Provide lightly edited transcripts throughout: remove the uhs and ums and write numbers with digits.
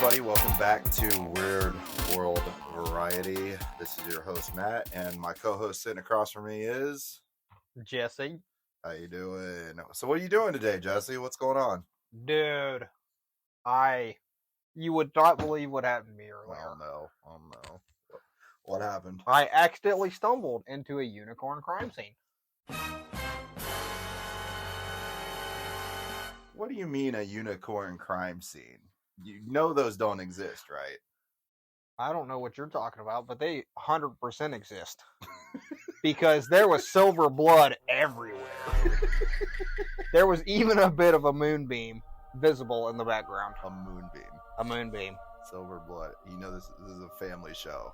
everybody. Welcome back to Weird World Variety. This is your host, Matt, and my co-host sitting across from me is... Jesse. How you doing? So what are you doing today, Jesse? What's going on? Dude, you would not believe what happened to me earlier. Oh no. What happened? I accidentally stumbled into a unicorn crime scene. What do you mean a unicorn crime scene? You know those don't exist, right? I don't know what you're talking about, but they 100% exist. Because there was silver blood everywhere. There was even a bit of a moonbeam visible in the background. A moonbeam. A moonbeam. Silver blood. You know this is a family show.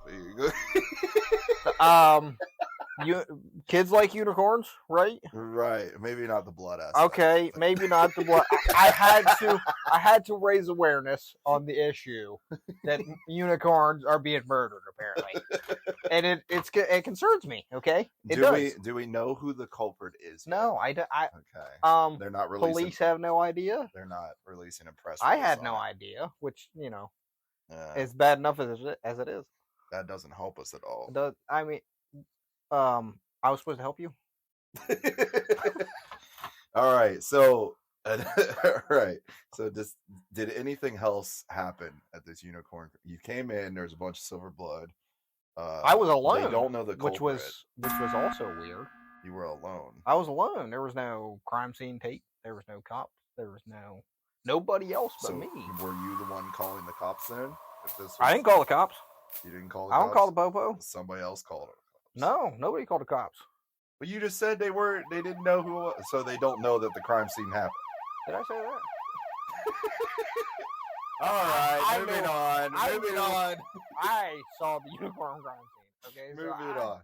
Kids like unicorns, right? Right. Maybe not the blood aspect. Okay, maybe not the blood. I had to raise awareness on the issue that unicorns are being murdered, apparently, and it concerns me. Okay, Do we know who the culprit is? No, I don't. Okay. They're not releasing. Police have no idea. They're not releasing a press. I had no idea, which is bad enough as it is. That doesn't help us at all. I was supposed to help you. All right. So, did anything else happen at this unicorn? You came in. There's a bunch of silver blood. I was alone. They don't know the culprit. which was also weird. You were alone. I was alone. There was no crime scene tape. There was no cops. There was nobody else but me. Were you the one calling the cops then? I didn't call the cops. You didn't call the cops? I don't call the popo. Somebody else called it. No, nobody called the cops. But you just said they didn't know who it was, so they don't know that the crime scene happened. Did I say that? All right, moving on. I saw the unicorn crime scene. Okay, moving on.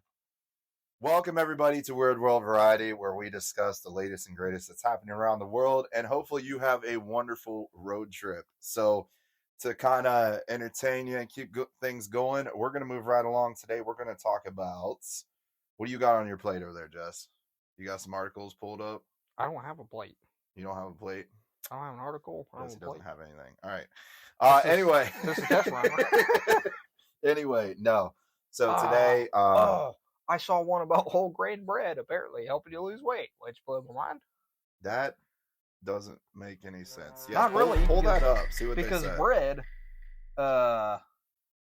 Welcome everybody to Weird World Variety, where we discuss the latest and greatest that's happening around the world, and hopefully you have a wonderful road trip. So, to kind of entertain you and keep things going, we're going to move right along today. We're going to talk about, what do you got on your plate over there, Jess? You got some articles pulled up? I don't have a plate. You don't have a plate? I don't have an article. Jesse doesn't have anything. All right. Anyway. This is a test run. Anyway, no. So today... I saw one about whole grain bread apparently helping you lose weight, which blew my mind. That doesn't make any sense. Yeah, not really. Pull that up. See what because they say. Bread,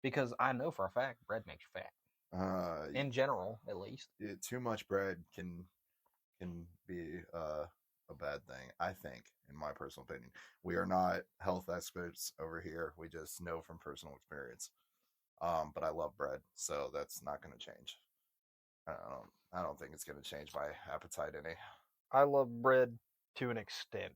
because I know for a fact bread makes you fat. In general, at least. Yeah, too much bread can be a bad thing, I think, in my personal opinion. We are not health experts over here. We just know from personal experience. But I love bread, so that's not going to change. I don't think it's going to change my appetite any. I love bread to an extent.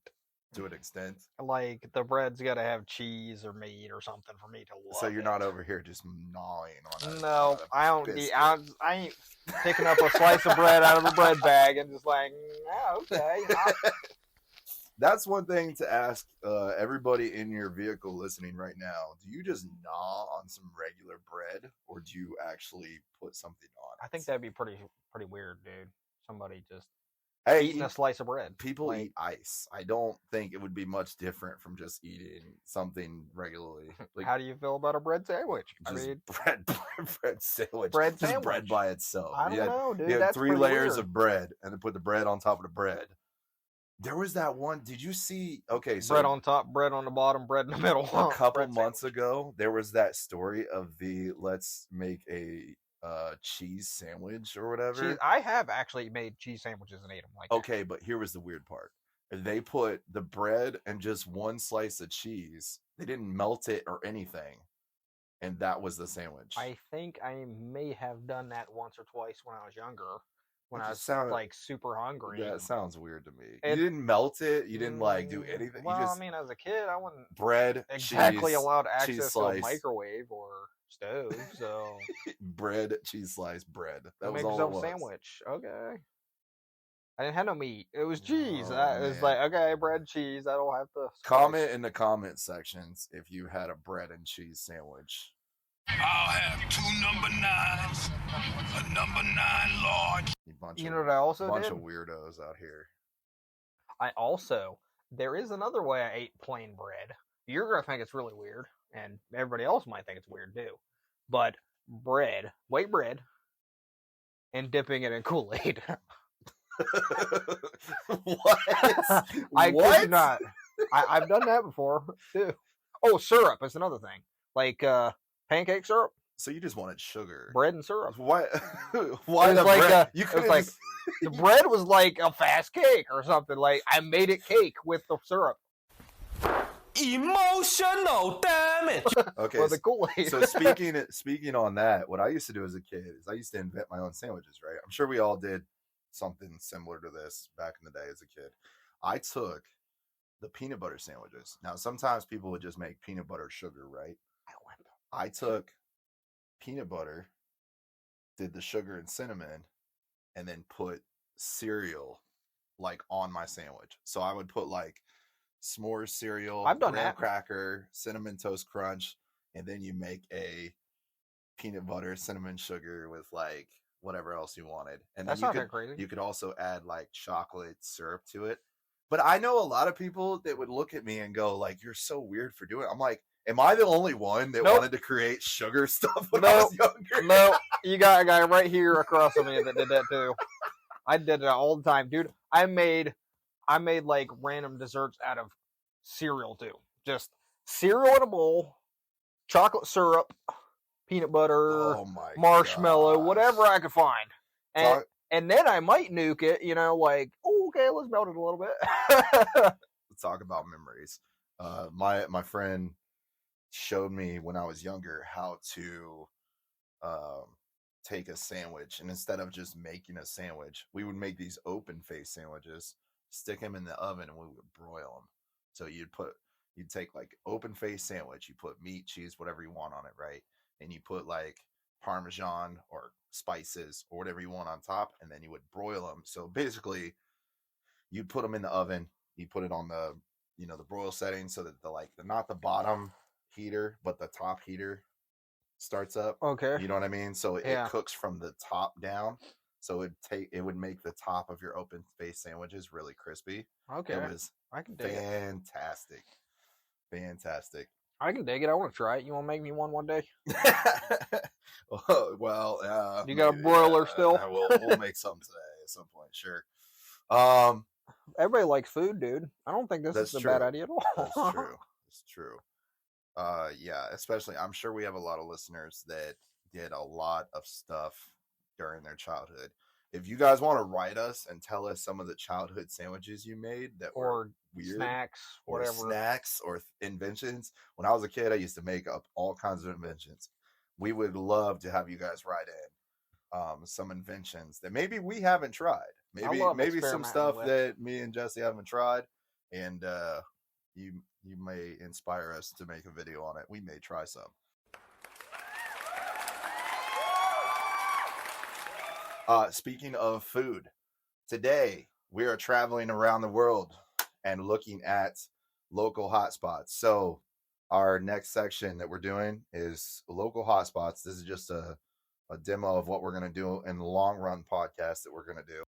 To an extent? Like, the bread's got to have cheese or meat or something for me to love. So you're not over here just gnawing on it? No, I don't. I ain't picking up a slice of bread out of a bread bag and just like, okay. That's one thing to ask everybody in your vehicle listening right now. Do you just gnaw on some regular bread, or do you actually put something on it? I think that'd be pretty weird, dude. Somebody just eating a slice of bread. People eat ice. I don't think it would be much different from just eating something regularly. Like, how do you feel about a bread sandwich? Bread sandwich. Bread just sandwich. Bread by itself. I don't know, dude. You had that's 3 layers weird. of bread, and then put the bread on top of the bread. There was that one. Did you see? Okay, so bread on top, bread on the bottom, bread in the middle. A couple months ago, there was that story of the let's make a cheese sandwich or whatever. I have actually made cheese sandwiches and ate them like that. Okay, but here was the weird part. They put the bread and just one slice of cheese. They didn't melt it or anything, and that was the sandwich. I think I may have done that once or twice when I was younger. When I was like super hungry. That sounds weird to me. You didn't melt it. You didn't like do anything. Well, I mean, as a kid, I wasn't exactly allowed access to a microwave or stove. So bread, cheese slice, bread. That was all it was. Sandwich. Okay. I didn't have no meat. It was cheese. It was like, okay, bread, cheese. I don't have to. Comment in the comment sections if you had a bread and cheese sandwich. I'll have 2 number 9s, a number 9 large. You know what I also did? A bunch did? of weirdos out here. There is another way I ate plain bread. You're going to think it's really weird. and everybody else might think it's weird too. But white bread, and dipping it in Kool-Aid. What? I kid What? you not. I've done that before too. Oh, syrup is another thing, like pancake syrup, So you just wanted sugar. bread and syrup. Why? Why It was the like bread? a- You it could was like- The bread was like a fast cake or something. Like I made it cake with the syrup Emotional damage. okay. or the Kool-Aid. So speaking on that, what I used to do as a kid is I used to invent my own sandwiches. Right? I'm sure we all did something similar to this back in the day as a kid. I took the peanut butter sandwiches. Now sometimes people would just make peanut butter sugar, right? I took peanut butter, did the sugar and cinnamon, and then put cereal like on my sandwich. So I would put like s'mores cereal, I've done graham that. cracker, cinnamon toast crunch, and then you make a peanut butter cinnamon sugar with like whatever else you wanted. And That's then not that crazy. you could also add like chocolate syrup to it. But I know a lot of people that would look at me and go like, "You're so weird for doing it." I'm like, am I the only one that Nope. wanted to create sugar stuff when I was younger? No, you got a guy right here across from me that did that too. I did it all the time, dude. I made like random desserts out of cereal too. Just cereal in a bowl, chocolate syrup, peanut butter, Oh my marshmallow, gosh. whatever I could find. And Talk- and then I might nuke it, like, oh, okay, let's melt it a little bit. Let's talk about memories. My friend showed me when I was younger how to take a sandwich, and instead of just making a sandwich, we would make these open face sandwiches, stick them in the oven, and we would broil them. So you'd take like open face sandwich, you put meat, cheese, whatever you want on it, right? And you put like Parmesan or spices or whatever you want on top, and then you would broil them. So basically, you'd put them in the oven, you put it on the the broil setting so that not the bottom heater but the top heater starts up. Okay. You know what I mean? So Yeah. it cooks from the top down. So it would make the top of your open face sandwiches really crispy. Okay. It was I can dig it. fantastic. Fantastic. I can dig it. I want to try it. You want to make me one day? Well, You got a maybe, broiler still? We'll make something today at some point, sure. Everybody likes food, dude. I don't think this That's is a bad true. idea at all. That's true. It's true. Yeah, especially I'm sure we have a lot of listeners that did a lot of stuff during their childhood. If you guys want to write us and tell us some of the childhood sandwiches you made that were Or weird, snacks, or whatever. snacks, or inventions. When I was a kid, I used to make up all kinds of inventions. We would love to have you guys write in some inventions that maybe we haven't tried. Maybe love some experimenting stuff with. that me and Jesse haven't tried, and you may inspire us to make a video on it. We may try some. Speaking of food, today we are traveling around the world and looking at local hotspots. So our next section that we're doing is local hotspots. This is just a demo of what we're going to do in the long run podcast that we're going to do.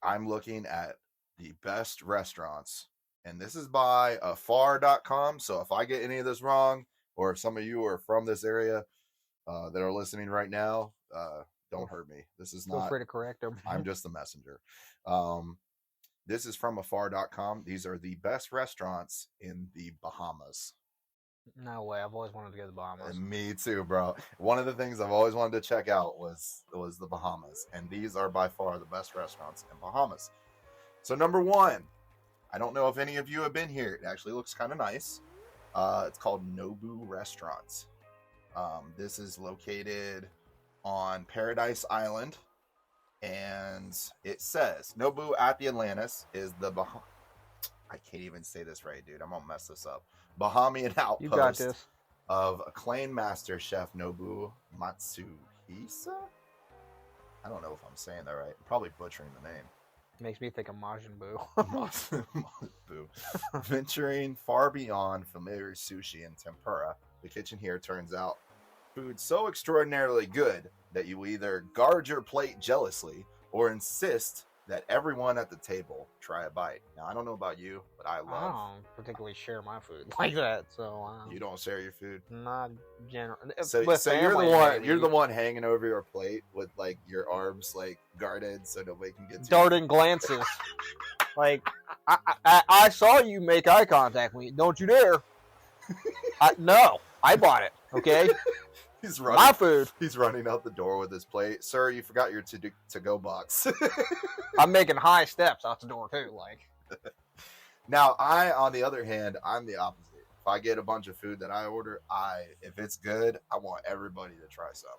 I'm looking at the best restaurants, and this is by afar.com. So if I get any of this wrong, or if some of you are from this area that are listening right now, don't hurt me. This is Feel not, free to correct them. I'm just the messenger. This is from afar.com. These are the best restaurants in the Bahamas. No way. I've always wanted to go to the Bahamas. And me too, bro. One of the things I've always wanted to check out was the Bahamas, and these are by far the best restaurants in Bahamas. So number one, I don't know if any of you have been here. It actually looks kind of nice. It's called Nobu Restaurants. This is located on Paradise Island, and it says Nobu at the Atlantis is the I can't even say this right, dude. I'm gonna mess this up. Bahamian outpost You got this. of acclaimed master chef Nobu Matsuhisa. I don't know if I'm saying that right. I'm probably butchering the name. Makes me think of Majin Buu. Boo. Venturing far beyond familiar sushi and tempura, the kitchen here turns out food so extraordinarily good that you will either guard your plate jealously or insist that everyone at the table try a bite. Now, I don't know about you, but I I love. don't particularly share my food like that, so You don't share your food. not general. So you're family, the one. maybe. You're the one hanging over your plate with like your arms like guarded so nobody can get to you. Darting glances. Like I saw you make eye contact with me. Don't you dare. No, I bought it. Okay, He's my running. food. He's running out the door with his plate. Sir, you forgot your to-go box. I'm making high steps out the door too. Like, Now, on the other hand, I'm the opposite. If I get a bunch of food that I order, if it's good, I want everybody to try some.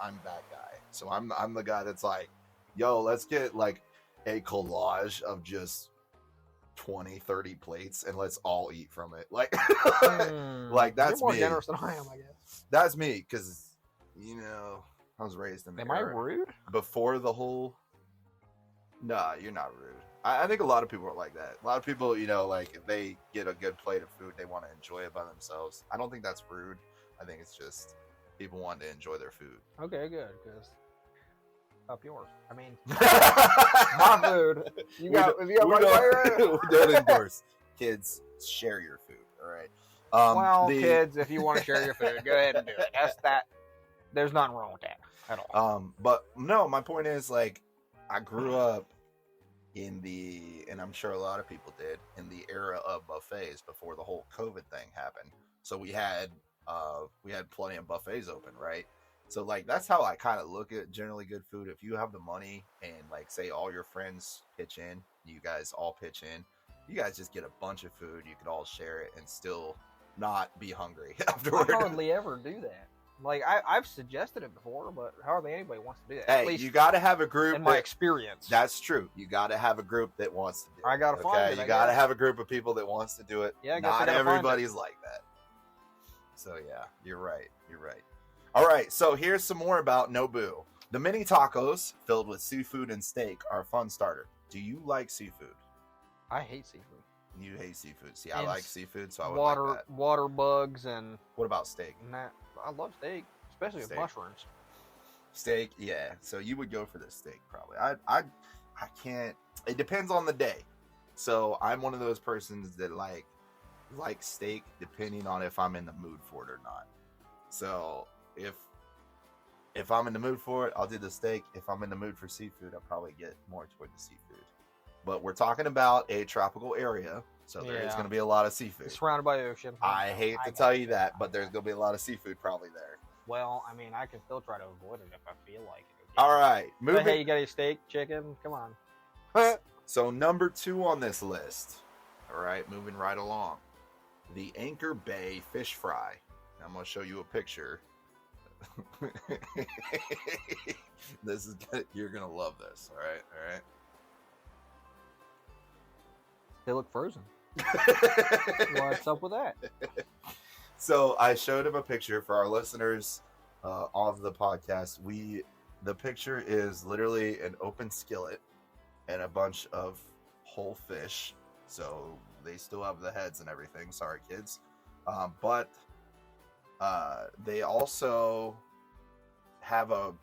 I'm that guy. So I'm the guy that's like, yo, let's get like a collage of just 20, 30 plates and let's all eat from it. Like, like that's you're more me. generous than I am, I guess. That's me because, I was raised in the Am I era rude? before the whole. Nah, you're not rude. I think a lot of people are like that. A lot of people, like if they get a good plate of food, they want to enjoy it by themselves. I don't think that's rude. I think it's just people want to enjoy their food. Okay, good. Because up yours. I mean, my food. If you got my plate right? We don't endorse. Kids, share your food. All right. Well, kids, if you want to share your food, go ahead and do it. That's that. There's nothing wrong with that at all. But no, my point is like, I grew up and I'm sure a lot of people did, in the era of buffets before the whole COVID thing happened. So we had plenty of buffets open, right? So like that's how I kind of look at generally good food. If you have the money and like say all your friends pitch in, you guys all pitch in, you guys just get a bunch of food. You could all share it and still not be hungry afterward. I hardly ever do that. Like I've suggested it before, but hardly anybody wants to do that. Hey, At least you got to have a group. in my experience. That's true. You got to have a group that wants to do it. I gotta find it, You I got to guess. have a group of people that wants to do it. Yeah, I guess I not gotta find it. everybody's like that. So yeah, you're right. You're right. All right. So here's some more about Nobu. The mini tacos filled with seafood and steak are a fun starter. Do you like seafood? I hate seafood. You hate seafood. See, I And like seafood, so I would water like that. water bugs and What about steak? that. I love steak, especially Steak. with mushrooms. Steak, yeah. So you would go for the steak probably. I can't. It depends on the day. So I'm one of those persons that like steak depending on if I'm in the mood for it or not. So if I'm in the mood for it, I'll do the steak. If I'm in the mood for seafood, I'll probably get more toward the seafood. But we're talking about a tropical area, so there is Yeah. going to be a lot of seafood. It's surrounded by ocean. I hate to tell you that, but there's going to be a lot of seafood probably there. Well, I mean, I can still try to avoid it if I feel like it. All right, But moving. hey, you got any steak, chicken? Come on. So number 2 on this list. All right, moving right along. The Anchor Bay fish fry. Now, I'm going to show you a picture. This is good. You're going to love this. All right. They look frozen. What's up with that? So I showed him a picture for our listeners of the podcast. The picture is literally an open skillet and a bunch of whole fish. So they still have the heads and everything. Sorry, kids. But they also have a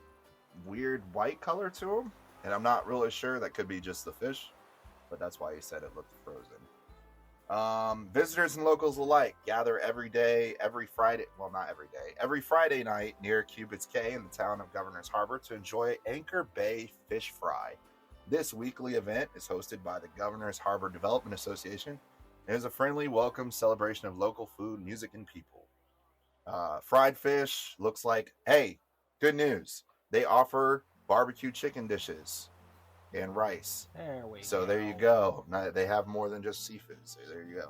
weird white color to them. And I'm not really sure. That could be just the fish. But that's why he said it looked frozen. Visitors and locals alike gather every Friday night near Cubits Cay in the town of Governor's Harbor to enjoy Anchor Bay Fish Fry. This weekly event is hosted by the Governor's Harbor Development Association and is a friendly, welcome celebration of local food, music, and people. Fried fish looks like, hey, good news. They offer barbecue chicken dishes and rice. There we go. So there you go. Now, they have more than just seafood. So there you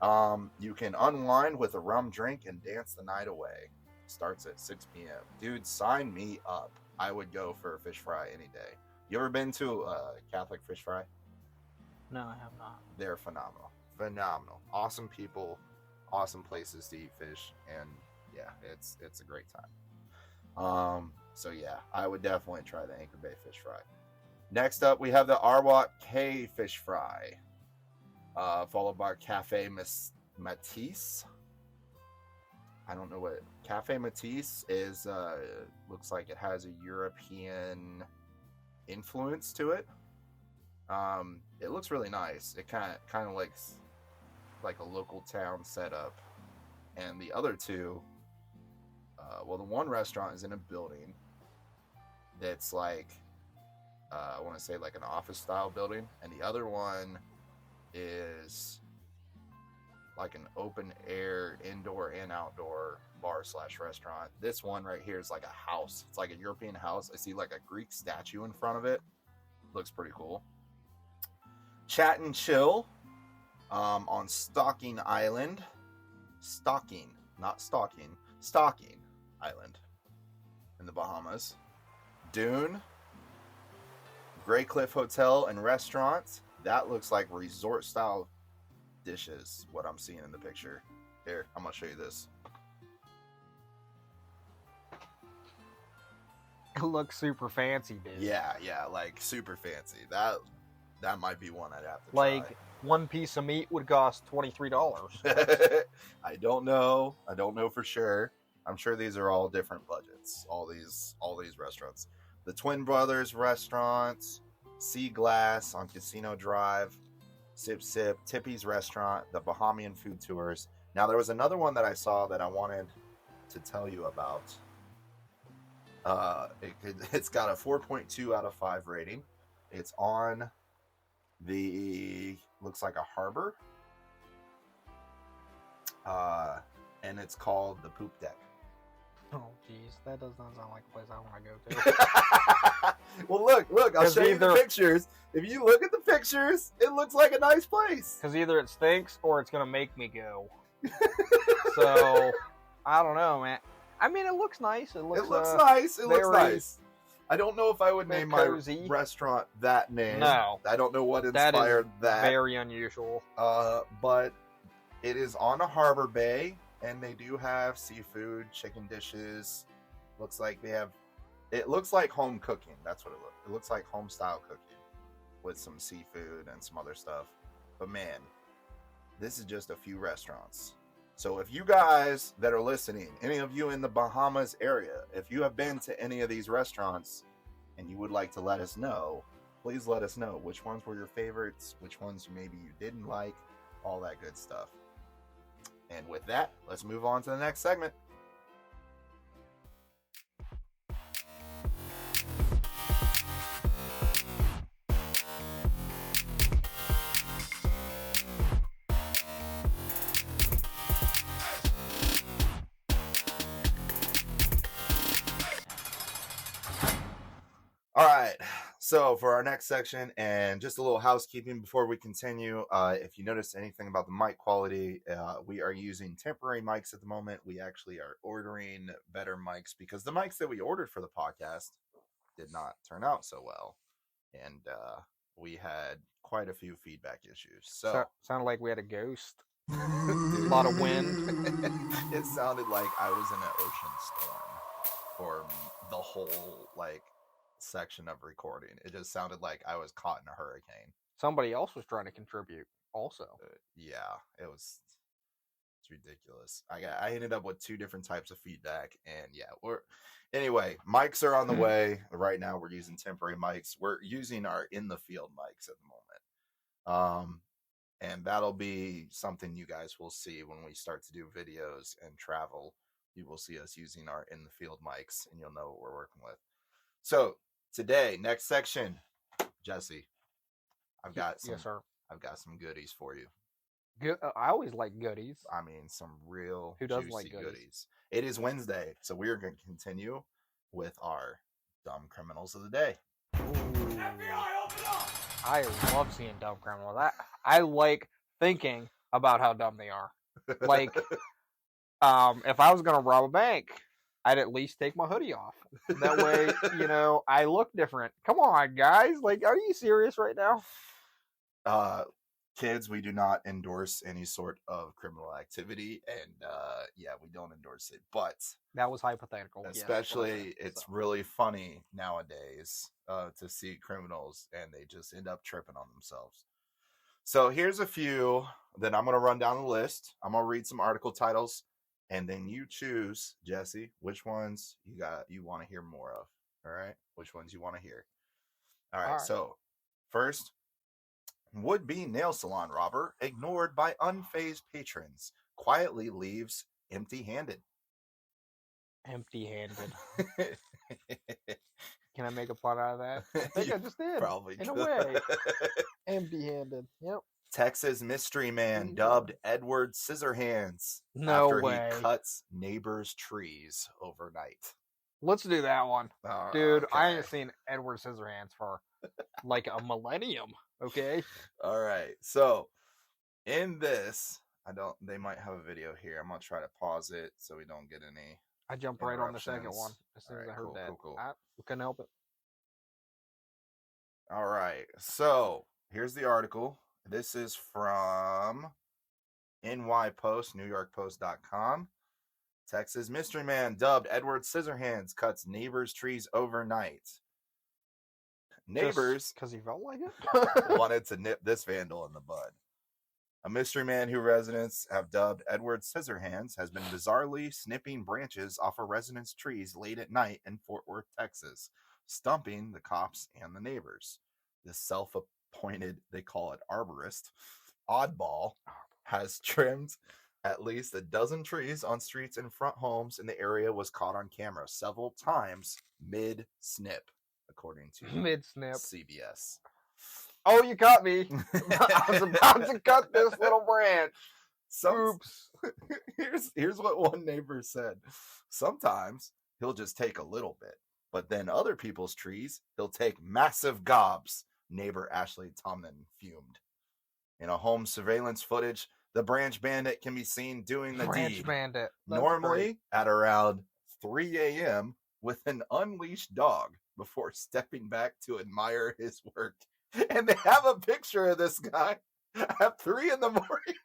go. You can unwind with a rum drink and dance the night away. Starts at 6 p.m. Dude, sign me up. I would go for a fish fry any day. You ever been to a Catholic fish fry? No, I have not. They're phenomenal. Phenomenal. Awesome people. Awesome places to eat fish. And yeah, it's a great time. So yeah, I would definitely try the Anchor Bay fish fry. Next up, we have the Arwat Cay fish fry, followed by Cafe Matisse. I don't know what Cafe Matisse is. Looks like it has a European influence to it. It looks really nice. It kind of looks like a local town setup, and the other two, well, the one restaurant is in a building that's like, I want to say like an office style building, and the other one is like an open air indoor and outdoor bar slash restaurant. This one right here is like a house. It's like a European house. I see like a Greek statue in front of it. Looks pretty cool. Chat and Chill on Stocking Island. Stocking, not Stalking. Stocking Island in the Bahamas. Dune. Grey Cliff Hotel and Restaurant. That looks like resort style dishes, what I'm seeing in the picture. Here, I'm gonna show you this. It looks super fancy, dude. Yeah, like super fancy. That might be one I'd have to Like one piece of meat would cost $23. try. I don't know for sure. I'm sure these are all different budgets. All these restaurants. The Twin Brothers restaurants, Sea Glass on Casino Drive, Sip Sip, Tippy's Restaurant, the Bahamian Food Tours. Now, there was another one that I saw that I wanted to tell you about. It's got a 4.2 out of 5 rating. It's on looks like a harbor. And it's called the Poop Deck. Oh, jeez, that does not sound like a place I want to go to. Well, look, I'll 'Cause show you the either- pictures. If you look at the pictures, it looks like a nice place. Because either it stinks or it's gonna make me go. So I don't know, man. I mean, it looks nice. It looks Nice. It looks very- nice. I don't know if I would very name my cozy. restaurant that name. No. I don't know what That is inspired that. very unusual. But it is on a harbor bay, and they do have seafood, chicken dishes. Looks like they have. It looks like home cooking. That's what it looks. It looks like home style cooking with some seafood and some other stuff. But man, this is just a few restaurants. So if you guys that are listening, any of you in the Bahamas area, if you have been to any of these restaurants and you would like to let us know, please let us know which ones were your favorites, which ones maybe you didn't like, all that good stuff. And with that, let's move on to the next segment. All right, so for our next section, and just a little housekeeping before we continue, if you notice anything about the mic quality, we are using temporary mics at the moment. We actually are ordering better mics because the mics that we ordered for the podcast did not turn out so well, and we had quite a few feedback issues. So Sounded like we had a ghost. Dude, A lot of wind. It sounded like I was in an ocean storm for the whole section of recording. It just sounded like I was caught in a hurricane. Somebody else was trying to contribute also. Yeah, it's ridiculous. I ended up with 2 different types of feedback, and yeah, anyway, mics are on the way. Right now we're using temporary mics. We're using our in the field mics at the moment. And that'll be something you guys will see when we start to do videos and travel. You will see us using our in the field mics, and you'll know what we're working with. So today, next section, Jesse, I've got some. Yes, sir. I've got some goodies for you. Good. I always like goodies. I mean, some real Who doesn't juicy like goodies? goodies. It is Wednesday, so we are going to continue with our dumb criminals of the day. I love seeing dumb criminals. I like thinking about how dumb they are. Like, if I was gonna rob a bank, I'd at least take my hoodie off. That way, I look different. Come on, guys. Like, are you serious right now? Kids, we do not endorse any sort of criminal activity, and we don't endorse it. But That was hypothetical. yes, especially, so. it's really funny nowadays to see criminals and they just end up tripping on themselves. So here's a few that I'm going to run down the list. I'm going to read some article titles, and then you choose, Jesse, which ones you want to hear more of. All right, which ones you want to hear. All right. All right. So first, Would-be nail salon robber ignored by unfazed patrons quietly leaves empty-handed. Empty-handed. Can I make a pun out of that? I think You I just did. Probably In a could. way. Empty-handed. Yep. Texas mystery man Mhm. dubbed Edward Scissorhands No after way. he cuts neighbors' trees overnight. Let's do that one. Dude, I ain't Okay. seen Edward Scissorhands for like a millennium. Okay. All right. So in this, they might have a video here. I'm gonna try to pause it so we don't get any. I jumped right on the second one Interruptions. as soon as I Alright, heard cool, that. cool. I couldn't help it. All right. So here's the article. This is from NY Post, NewYorkPost.com. Texas mystery man dubbed Edward Scissorhands cuts neighbors' trees overnight. Neighbors because he felt like it. wanted to nip this vandal in the bud. A mystery man who residents have dubbed Edward Scissorhands has been bizarrely snipping branches off a resident's trees late at night in Fort Worth, Texas, stumping the cops and the neighbors. This self-appointed, they call it arborist, oddball has trimmed at least a dozen trees on streets and front homes in the area, was caught on camera several times mid-snip, according to Mid-snip. CBS. Oh, you caught me. I was about to cut this little branch. Oops. Here's what one neighbor said. Sometimes he'll just take a little bit, but then other people's trees, he'll take massive gobs, neighbor Ashley Tomlin fumed. In a home surveillance footage, the branch bandit can be seen doing the Branch deed. bandit. That's Normally great. at around 3 a.m. with an unleashed dog before stepping back to admire his work. And they have a picture of this guy at 3 in the morning.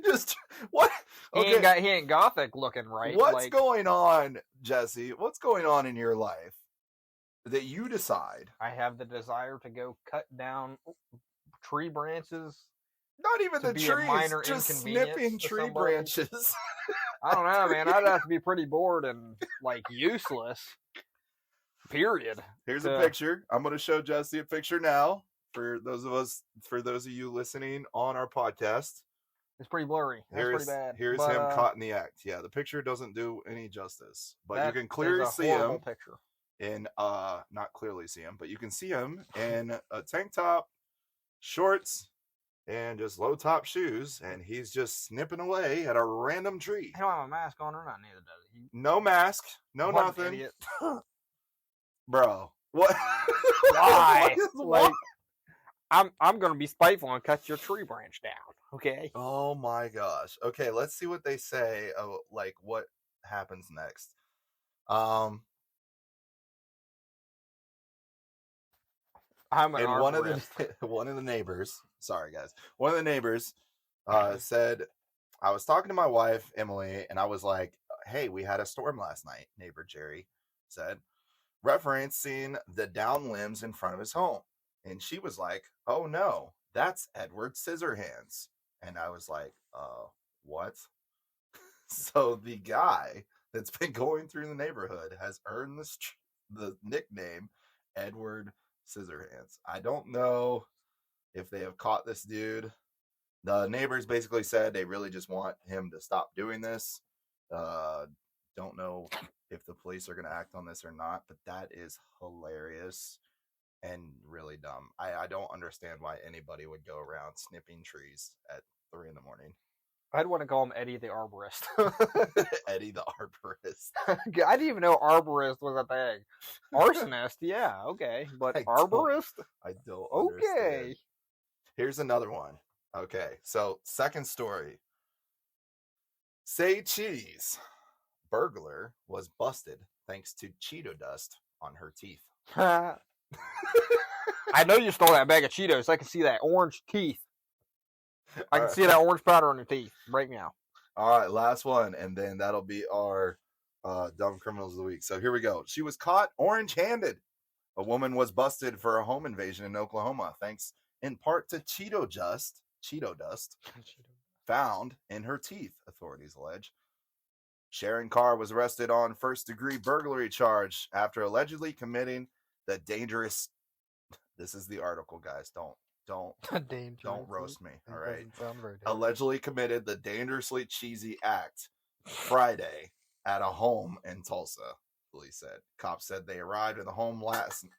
Just what? Okay, He ain't gothic looking, right? what's going on, Jesse? What's going on in your life that you decide? I have the desire to go cut down tree branches. Not even To the be a trees, minor just inconvenience snipping to tree somebody. branches. I don't know, man. I'd have to be pretty bored and like useless. Period. Here's a picture. I'm going to show Jesse a picture now for those of you listening on our podcast. It's pretty blurry. That's pretty bad. Here's But, him caught in the act. Yeah, the picture doesn't do any justice, but you can clearly is a see horrible him picture. in not clearly see him, but you can see him in a tank top, shorts, and just low top shoes, and he's just snipping away at a random tree. He don't have a mask on or not, neither does he. No mask, no What an nothing. idiot. Bro. What? Why? Why? Like, I'm gonna be spiteful and cut your tree branch down. Okay. Oh my gosh. Okay, let's see what they say. Like what happens next. I'm an And arborist. one of the neighbors, sorry guys, one of the neighbors said, I was talking to my wife Emily, and I was like, "Hey, we had a storm last night." Neighbor Jerry said, referencing the down limbs in front of his home, and she was like, "Oh no, that's Edward Scissorhands." And I was like, what? So the guy that's been going through the neighborhood has earned the nickname Edward Scissorhands. I don't know if they have caught this dude. The neighbors basically said they really just want him to stop doing this. Don't know if the police are going to act on this or not, but that is hilarious and really dumb. I don't understand why anybody would go around snipping trees at 3 in the morning. I'd want to call him Eddie the arborist. Eddie the arborist. I didn't even know arborist was a thing. Arsonist, yeah, okay, but arborist, I don't okay. understand. Here's another one. Okay, so second story. Say cheese. Burglar was busted thanks to Cheeto dust on her teeth. I know you stole that bag of Cheetos. I can see that orange teeth. I can see that orange powder on your teeth right now. All right, last one, and then that'll be our dumb criminals of the week. So here we go. She was caught orange-handed. A woman was busted for a home invasion in Oklahoma, thanks in part to Cheeto dust found in her teeth, authorities allege. Sharon Carr was arrested on first-degree burglary charge after allegedly committing the dangerous This is the article, guys. Don't Dangerous. roast me. It All right. doesn't sound very dangerous. Allegedly committed the dangerously cheesy act Friday at a home in Tulsa. Police said. Cops said they arrived at the home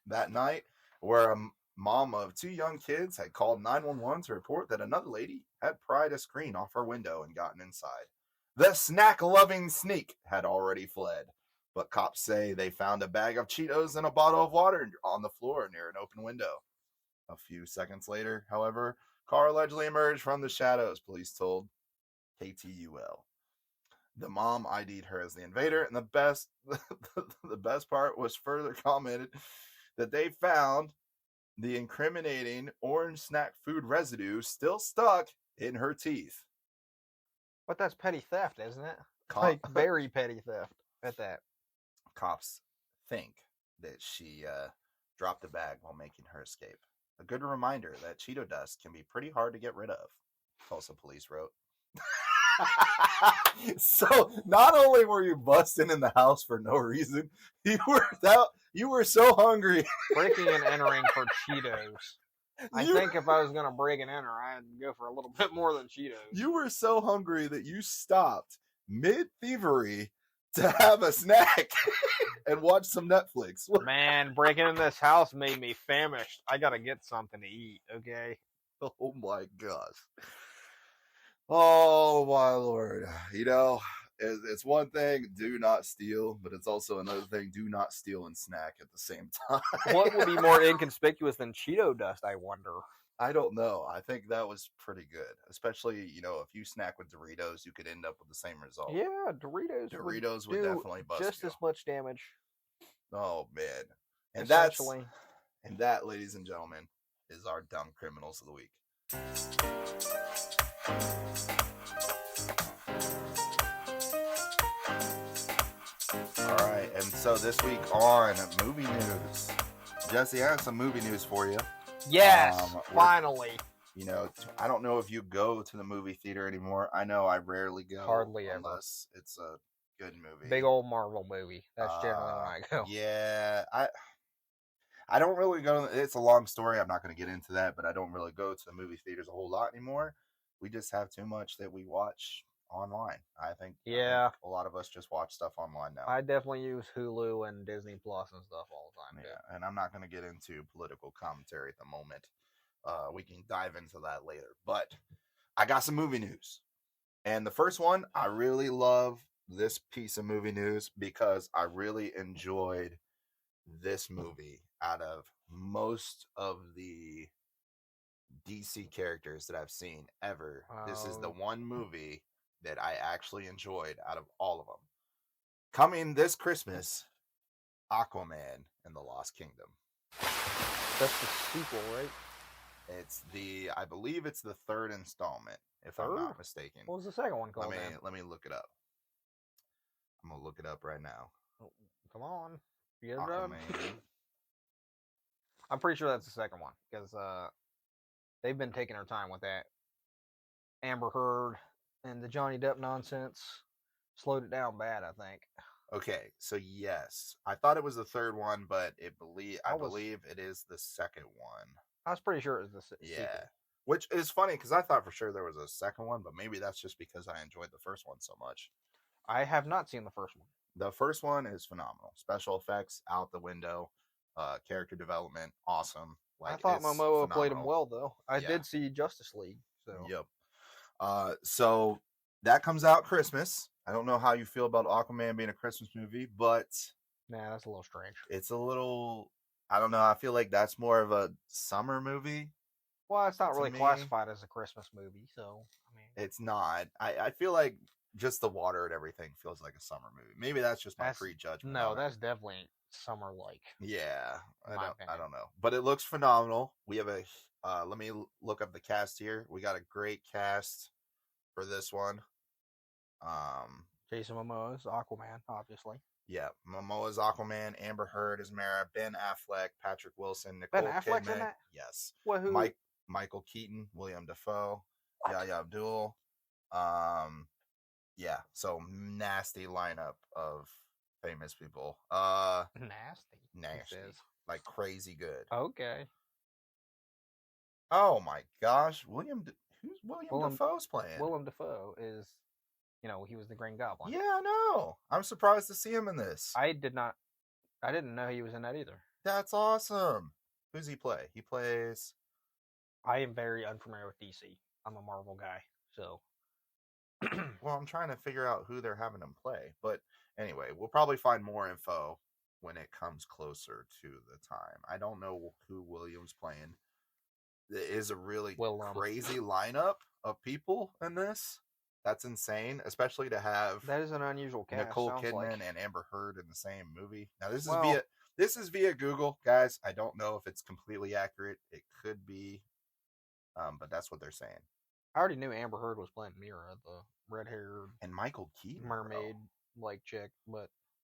that night, where a mom of 2 young kids had called 911 to report that another lady had pried a screen off her window and gotten inside. The snack-loving sneak had already fled, but cops say they found a bag of Cheetos and a bottle of water on the floor near an open window. A few seconds later, however, car allegedly emerged from the shadows, police told KTUL. The mom ID'd her as the invader, and the best part was further commented that they found the incriminating orange snack food residue still stuck in her teeth. But that's petty theft, isn't it? Cop- Like very petty theft at that. Cops think that she dropped the bag while making her escape. A good reminder that Cheeto dust can be pretty hard to get rid of, Tulsa police wrote. So not only were you busting in the house for no reason, you were so hungry. Breaking and entering for Cheetos. I think if I was gonna break and enter, I'd go for a little bit more than Cheetos. You were so hungry that you stopped mid-thievery to have a snack and watch some Netflix. Man, breaking in this house made me famished. I gotta get something to eat, okay? Oh my gosh. Oh my Lord. You know, it's one thing, do not steal, but it's also another thing, do not steal and snack at the same time. What would be more inconspicuous than Cheeto dust, I wonder? I don't know. I think that was pretty good. Especially, you know, if you snack with Doritos, you could end up with the same result. Yeah, Doritos Doritos would do definitely bust just you. as much damage. Oh man. And Essentially. that, ladies and gentlemen, is our dumb criminals of the week. All right, and so this week on movie news, Jesse, I have some movie news for you. Yes, we're- finally. You know, I don't know if you go to the movie theater anymore. I know I rarely go. Hardly ever. Unless it's a good movie. Big old Marvel movie. That's generally when I go. Yeah, I don't really go. It's a long story. I'm not going to get into that, but I don't really go to the movie theaters a whole lot anymore. We just have too much that we watch online. I think a lot of us just watch stuff online now. I definitely use Hulu and Disney Plus and stuff all the time. Yeah, and I'm not going to get into political commentary at the moment. We can dive into that later. But I got some movie news. And the first one, I really love this piece of movie news because I really enjoyed this movie out of most of the DC characters that I've seen ever. This is the one movie that I actually enjoyed out of all of them. Coming this Christmas, Aquaman and the Lost Kingdom. That's the sequel, right? I believe it's the third installment, if I'm not mistaken. What was the second one called? Let me look it up. I'm gonna look it up right now. Oh, come on, Aquaman. I'm pretty sure that's the second one because they've been taking their time with that. Amber Heard and the Johnny Depp nonsense slowed it down bad, I think. Okay, so yes, I thought it was the third one, but I believe it is the second one. I was pretty sure it was the sequel. Which is funny because I thought for sure there was a second one, but maybe that's just because I enjoyed the first one so much. I have not seen the first one. The first one is phenomenal. Special effects out the window. Character development, awesome. I thought Momoa played him well, though. I did see Justice League. So. Yep. So that comes out Christmas. I don't know how you feel about Aquaman being a Christmas movie, but nah, that's a little strange. It's a little, I don't know. I feel like that's more of a summer movie. Well, it's not really classified as a Christmas movie, so I mean, it's not. I feel like just the water and everything feels like a summer movie. Maybe that's just my prejudgment. No, that's definitely summer-like. Yeah, I don't know, but it looks phenomenal. We have let me look up the cast here. We got a great cast for this one. Jason Momoa is Aquaman, obviously. Yeah, Momoa is Aquaman. Amber Heard is Mera. Ben Affleck, Patrick Wilson, Nicole Kidman. In that? Yes. Well, who? Michael Keaton, William Dafoe, Yahya Abdul. Yeah, so nasty lineup of famous people. Nasty. he Nasty. says. Like crazy good. Okay. Oh my gosh, who's William Willem- Dafoe's playing? Willem Dafoe is, he was the Green Goblin. Yeah, I know. I'm surprised to see him in this. I didn't know he was in that either. That's awesome. Who's he play? He plays. I am very unfamiliar with DC. I'm a Marvel guy, so. Well, I'm trying to figure out who they're having him play. But anyway, we'll probably find more info when it comes closer to the time. I don't know who William's playing. There is a really crazy lineup of people in this. That's insane, especially to have That is an unusual cast. Nicole sounds Kidman like. and Amber Heard in the same movie. Now Well- this is via Google, guys. I don't know if it's completely accurate. It could be, but that's what they're saying. I already knew Amber Heard was playing Mira, the red-haired And Michael Keaton, mermaid-like chick, but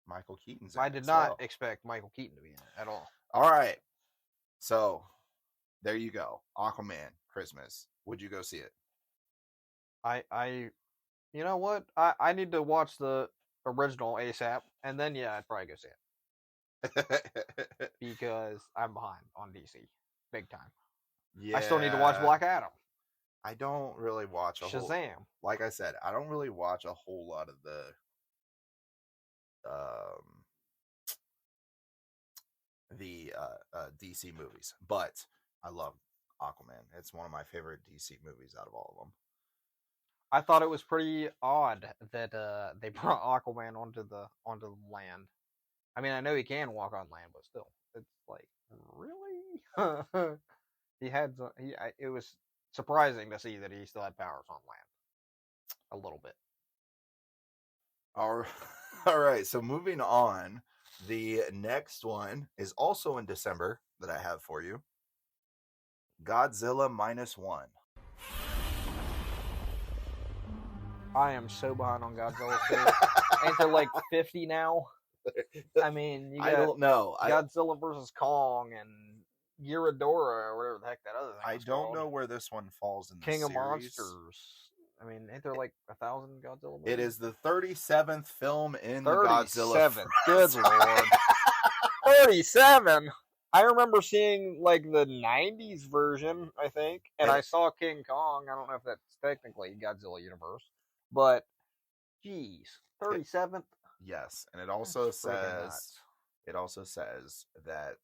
Michael Keaton's. I did not expect Michael Keaton to be in it at all. All right, so there you go. Aquaman, Christmas. Would you go see it? You know what? I need to watch the original ASAP, and then I'd probably go see it because I'm behind on DC, big time. Yeah, I still need to watch Black Adam, I don't really watch a whole. Shazam. Like I said, I don't really watch a whole lot of the DC movies, but I love Aquaman. It's one of my favorite DC movies out of all of them. I thought it was pretty odd that they brought Aquaman onto the land. I mean, I know he can walk on land, but still, it's like really. It was surprising to see that he still had powers on land. A little bit. All right. So moving on, the next one is also in December that I have for you. Godzilla -1. I am so behind on Godzilla too. Ain't there like 50 now? I mean, you got I don't know. Godzilla versus Kong and Ghidorah or whatever the heck that other thing. I was don't called. know where this one falls in the King of series. Monsters. I mean, ain't there like 1,000 Godzilla movies? It is the 37th film in the Godzilla 37. Good lord. 37. I remember seeing like the 90s version, I think, and I saw King Kong. I don't know if that's technically Godzilla universe, but geez, 37th. Yes, and it also That's freaking says that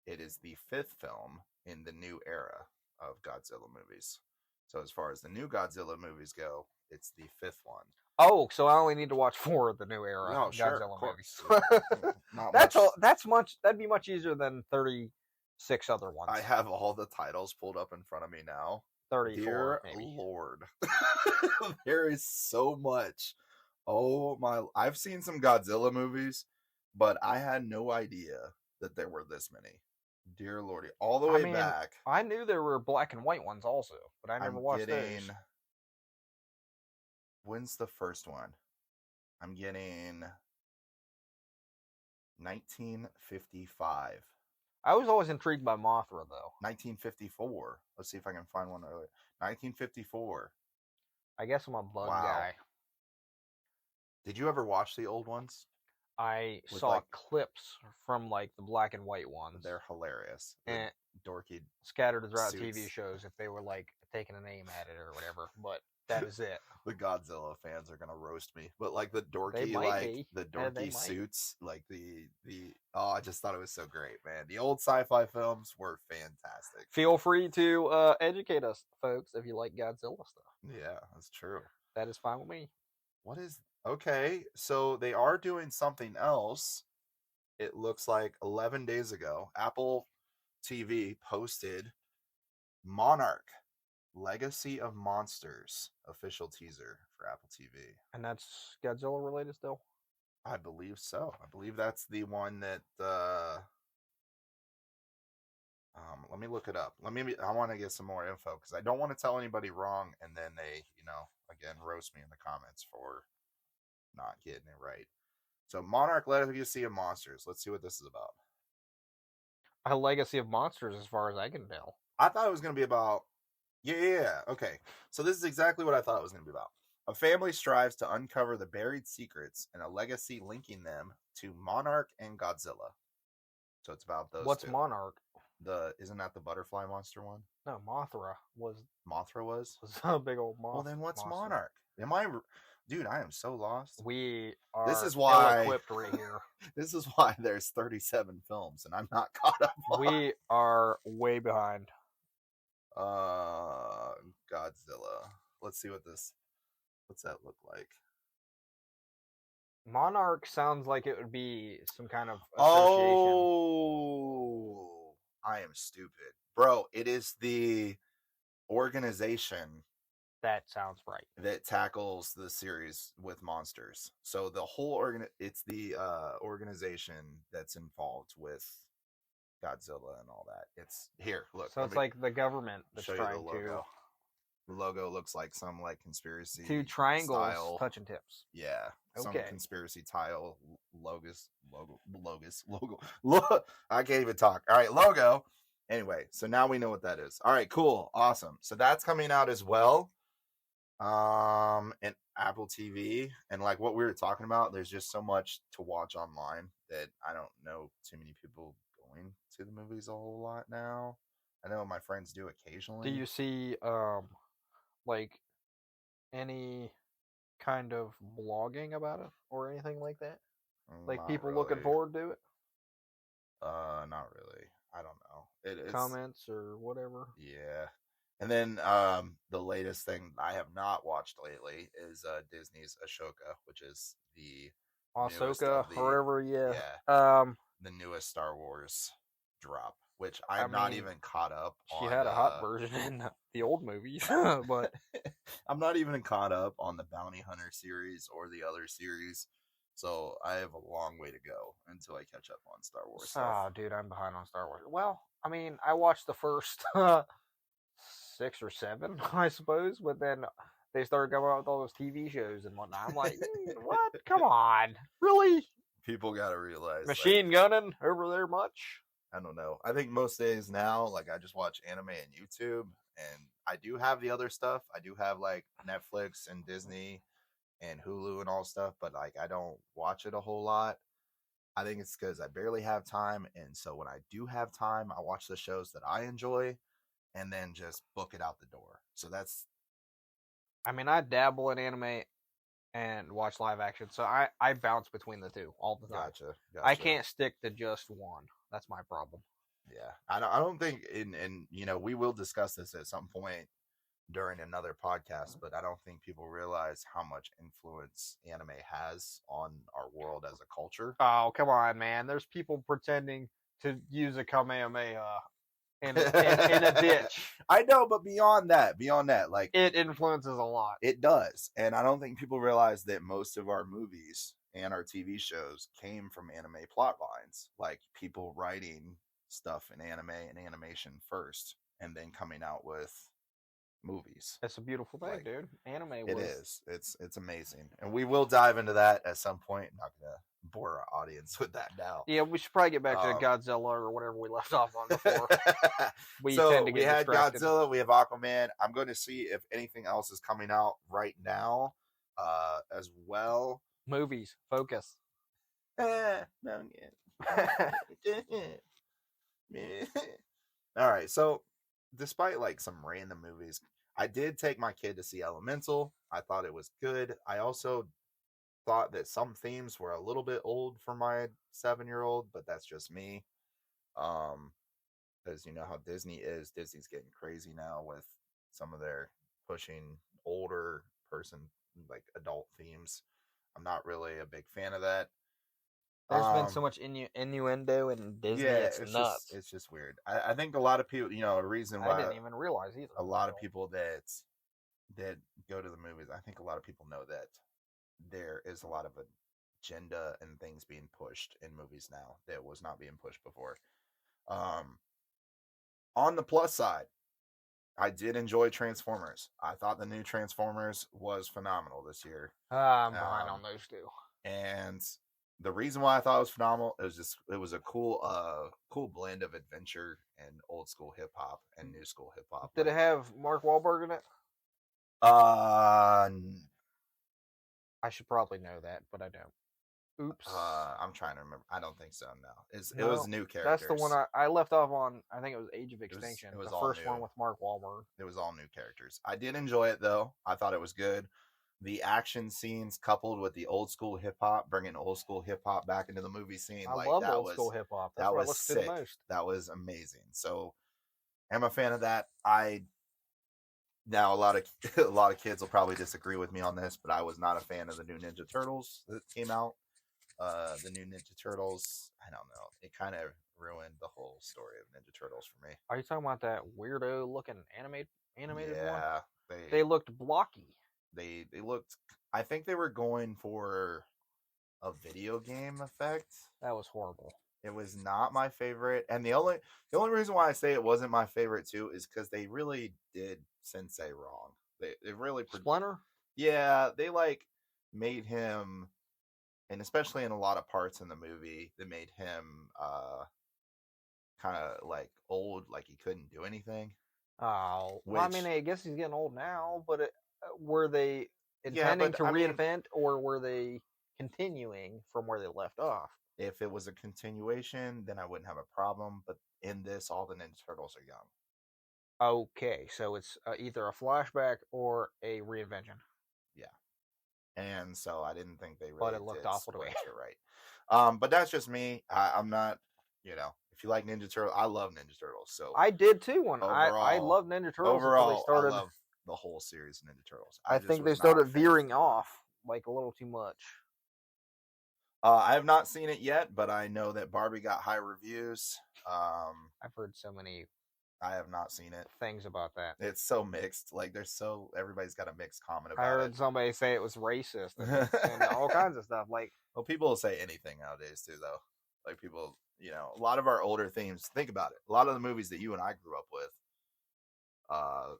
it is the 5th film in the new era of Godzilla movies. So as far as the new Godzilla movies go, it's the 5th one. Oh, so I only need to watch 4 of the new era No, sure, Godzilla of movies. course. Not That's much. all. That's much. That'd be much easier than 36 other ones. I have all the titles pulled up in front of me now. 34, Dear maybe. Lord, there is so much. Oh my! I've seen some Godzilla movies, but I had no idea that there were this many. Dear Lordy, all the way back. I knew there were black and white ones also, but I never watched those. When's the first one? I'm getting 1955. I was always intrigued by Mothra, though. 1954. Let's see if I can find one earlier. 1954. I guess I'm a bug Wow. guy. Did you ever watch the old ones? I With, saw like- clips from like the black and white ones. They're hilarious. The and dorky. scattered throughout suits. TV shows if they were like taking a name at it or whatever. But that is it. The Godzilla fans are gonna roast me, but like the dorky, might be. the Yeah, they dorky might. suits, like the I just thought it was so great, man. The old sci-fi films were fantastic. Feel free to educate us, folks, if you like Godzilla stuff. Yeah, that's true. That is fine with me. What is okay? So they are doing something else. It looks like 11 days ago, Apple TV posted Monarch Legacy of Monsters official teaser for Apple TV. And that's Godzilla related still? I believe so. I believe that's the one that let me look it up. I want to get some more info because I don't want to tell anybody wrong and then they, again, roast me in the comments for not getting it right. So Monarch Legacy of Monsters. Let's see what this is about. A Legacy of Monsters, as far as I can tell. I thought it was going to be about... Yeah. Okay. So this is exactly what I thought it was going to be about. A family strives to uncover the buried secrets and a legacy linking them to Monarch and Godzilla. So it's about those What's two. Monarch? Isn't that the butterfly monster one? No, Mothra was Mothra was? a big old moth. Well, then what's monster. Monarch? Dude, I am so lost. We are This is why- equipped right here. This is why there's 37 films and I'm not caught up on. We are way behind. Godzilla. Let's see what's that look like? Monarch sounds like it would be some kind of association. Oh, I am stupid. Bro, it is the organization That sounds right. that tackles the series with monsters. So the whole it's the organization that's involved with Godzilla and all that. It's here. Look. So it's like the government that's show you the trying to logo. The logo looks like some like conspiracy. two triangles style. touching tips. Yeah. Some Okay. conspiracy tile logo. I can't even talk. All right, logo. Anyway, so now we know what that is. All right, cool. Awesome. So that's coming out as well. And Apple TV, and like what we were talking about, there's just so much to watch online that I don't know too many people going to the movies a whole lot now. I know my friends do occasionally. Do you see like any kind of blogging about it or anything like that? Like Not people looking really. forward to it? Not really. I don't know. It's Comments or whatever. Yeah. And then the latest thing I have not watched lately is Disney's Ashoka, which is the newest Ahsoka, of the- wherever, yeah. the newest Star Wars drop, which I'm not mean, even caught up She on. had a hot version in the old movies, but I'm not even caught up on the Bounty Hunter series or the other series. So I have a long way to go until I catch up on Star Wars stuff. oh, dude, I'm behind on Star Wars. Well, I mean, I watched the first 6 or 7, I suppose, but then they started coming out with all those TV shows and whatnot. I'm like, what? Come on, really? People got to realize, like, Machine gunning over there much? I don't know. I think most days now, like I just watch anime and YouTube, and I do have the other stuff. I do have like Netflix and Disney and Hulu and all stuff, but like I don't watch it a whole lot. I think it's because I barely have time, and so when I do have time, I watch the shows that I enjoy, and then just book it out the door. So that's I mean, I dabble in anime and watch live action, so I bounce between the two all the time. gotcha. I can't stick to just one. That's my problem. Yeah, I don't think, and you know, we will discuss this at some point during another podcast, but I don't think people realize how much influence anime has on our world as a culture. Oh, come on, man. There's people pretending to use a Kamehameha in a ditch. I know, but beyond that, like It influences a lot. it does, and I don't think people realize that most of our movies and our TV shows came from anime plot lines, like people writing stuff in anime and animation first, and then coming out with movies. It's a beautiful thing, Like, dude. Anime It was is. It's amazing, and we will dive into that at some point. Not gonna bore our audience with that now. Yeah, we should probably get back to Um, Godzilla or whatever we left off on before. We so tend to get we had distracted. Godzilla, we have Aquaman. I'm going to see if anything else is coming out right now, as well. Movies, focus. All right, so despite like some random movies, I did take my kid to see Elemental. I thought it was good. I also thought that some themes were a little bit old for my 7-year-old, but that's just me. Because you know how Disney is. Disney's getting crazy now with some of their pushing older person, like adult themes. I'm not really a big fan of that. There's been so much innuendo in Disney. It's nuts. It's just weird. I think a lot of people, you know, a reason I why didn't even realize either. a lot of people that go to the movies, I think a lot of people know that there is a lot of agenda and things being pushed in movies now that was not being pushed before. On the plus side, I did enjoy Transformers. I thought the new Transformers was phenomenal this year. I'm behind on those two. And the reason why I thought it was phenomenal, it was a cool blend of adventure and old school hip hop and new school hip hop. Did it have Mark Wahlberg in it? I should probably know that, but I don't. Oops. I'm trying to remember. I don't think so. No, it was No, new characters. That's the one I left off on. I think it was Age of was- Extinction. it was the all first new. one with Mark Wahlberg. It was all new characters. I did enjoy it though. I thought it was good. The action scenes coupled with the old school hip hop, bringing old school hip hop back into the movie scene. I like love that old was school hip hop. That's that what I was listen to sick. the most. That was amazing. So I'm a fan of that. Now a lot of kids will probably disagree with me on this, but I was not a fan of the new Ninja Turtles that came out. The new Ninja Turtles, I don't know. It kind of ruined the whole story of Ninja Turtles for me. Are you talking about that weirdo looking animated one? Yeah, They looked blocky. they looked. I think they were going for a video game effect. That was horrible. It was not my favorite, and the only reason why I say it wasn't my favorite too is because they really did Sensei wrong. They really Splinter? yeah, they like made him, and especially in a lot of parts in the movie, they made him kind of like old, like he couldn't do anything. Oh, well, I Which- mean, I guess he's getting old now, but were they Yeah, intending but, to I mean- reinvent, or were they continuing from where they left off? If it was a continuation, then I wouldn't have a problem. But in this, all the Ninja Turtles are young. Okay, so it's either a flashback or a reinvention. And so I didn't think they really But it looked did awful to me. square it right. But that's just me. I'm not, if you like Ninja Turtles, I love Ninja Turtles. So I did too. When I Overall- love Ninja Turtles. until overall, they started. I love the whole series of Ninja Turtles. I just think they was not a started fan. veering off like a little too much. I have not seen it yet, but I know that Barbie got high reviews. I've heard so many I have not seen it. things about that. It's so mixed. Like everybody's got a mixed comment I about heard it. somebody say it was racist and all kinds of stuff. Like, Well, people will say anything nowadays too, though. Like people, a lot of our older themes. Think about it. A lot of the movies that you and I grew up with,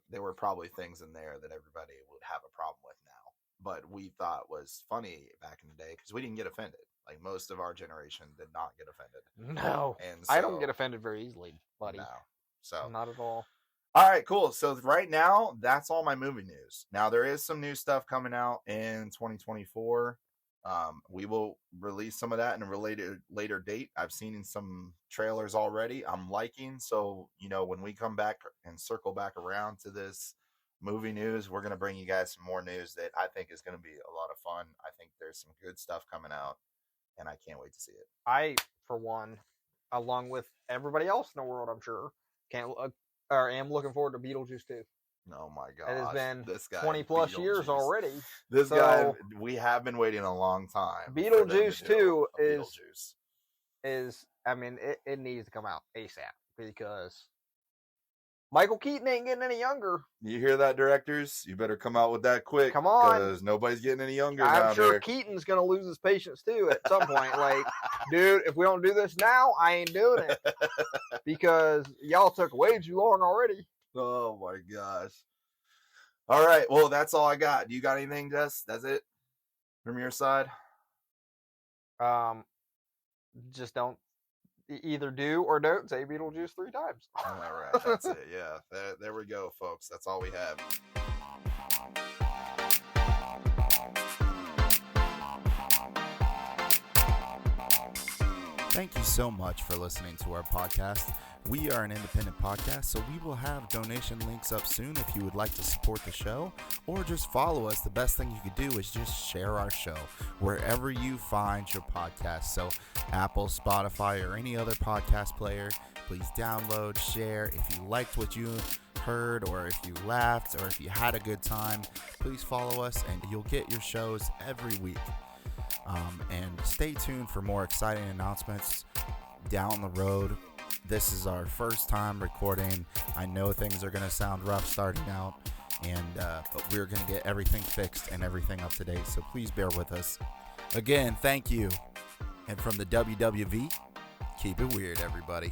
there were probably things in there that everybody would have a problem with now, but we thought was funny back in the day because we didn't get offended. Like most of our generation did not get offended. no, And I don't so- get offended very easily, buddy. No. So Not at all. all right, cool. So right now, that's all my movie news. Now there is some new stuff coming out in 2024. We will release some of that in a later date. I've seen some trailers already. I'm liking. So when we come back and circle back around to this movie news, we're gonna bring you guys some more news that I think is gonna be a lot of fun. I think there's some good stuff coming out, and I can't wait to see it. I, for one, along with everybody else in the world, I'm sure, am looking forward to Beetlejuice 2. Oh my god! It has been this guy 20 plus years Beetlejuice. already. This guy, So- we have been waiting a long time. for them to Beetlejuice do 2 a is- Beetlejuice. I mean, it needs to come out ASAP because Michael Keaton ain't getting any younger. You hear that, directors? You better come out with that quick. Come on. because nobody's getting any younger I'm now. sure There. Keaton's gonna lose his patience too at some point. Like, dude, if we don't do this now, I ain't doing it because y'all took way too long already. Oh my gosh! All right, well, that's all I got. Do you got anything, Jess? That's it from your side. Just don't either do or don't say Beetlejuice 3 times. All right, that's it. Yeah, there we go, folks. That's all we have. Thank you so much for listening to our podcast. We are an independent podcast, so we will have donation links up soon if you would like to support the show or just follow us. The best thing you could do is just share our show wherever you find your podcast. So Apple, Spotify, or any other podcast player, please download, share. If you liked what you heard, or if you laughed, or if you had a good time, please follow us and you'll get your shows every week. And stay tuned for more exciting announcements down the road. This is our first time recording. I know things are going to sound rough starting out, but we're going to get everything fixed and everything up to date. So please bear with us. Again, thank you. And from the WWV, keep it weird, everybody.